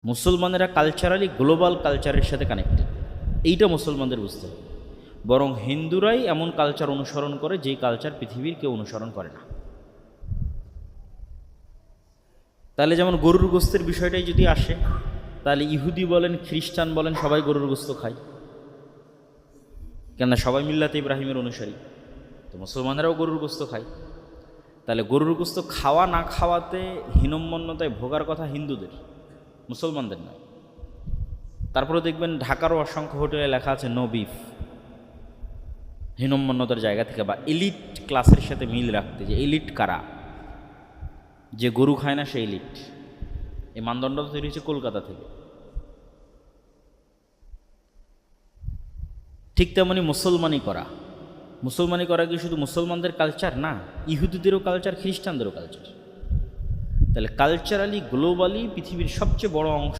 মুসলমানেরা culturally global কালচারের সাথে কানেক্টেড, এইটা মুসলমানদের বুঝতে হবে। বরং হিন্দুরাই এমন কালচার অনুসরণ করে যেই কালচার পৃথিবীর কেউ অনুসরণ করে না। তাহলে যেমন গরুর গোস্তের বিষয়টাই যদি আসে, তাহলে ইহুদি বলেন খ্রিস্টান বলেন সবাই গরুর গোস্ত খায়, কেননা সবাই মিল্লাতে ইব্রাহিমের অনুসারী। তো মুসলমানেরাও গরুর গোস্ত খায়। তাহলে গরুর গোস্ত খাওয়া না খাওয়াতে হীনম্মন্যতায় ভোগার কথা হিন্দুদের, মুসলমানদের নয়। তারপরে দেখবেন ঢাকারও অসংখ্য হোটেলে লেখা আছে নো বিফ, হীনম্মন্যতার জায়গা থেকে বা এলিট ক্লাসের সাথে মিল রাখতে, যে এলিট কারা, যে গরু খায় না সে এলিট। এই মানদণ্ডটা তৈরি হয়েছে কলকাতা থেকে। ঠিক তেমনি মুসলমানি করা কি শুধু মুসলমানদের কালচার না, ইহুদিদেরও কালচার, খ্রিস্টানদেরও কালচার। তাহলে কালচারালি গ্লোবালি পৃথিবীর সবচেয়ে বড় অংশ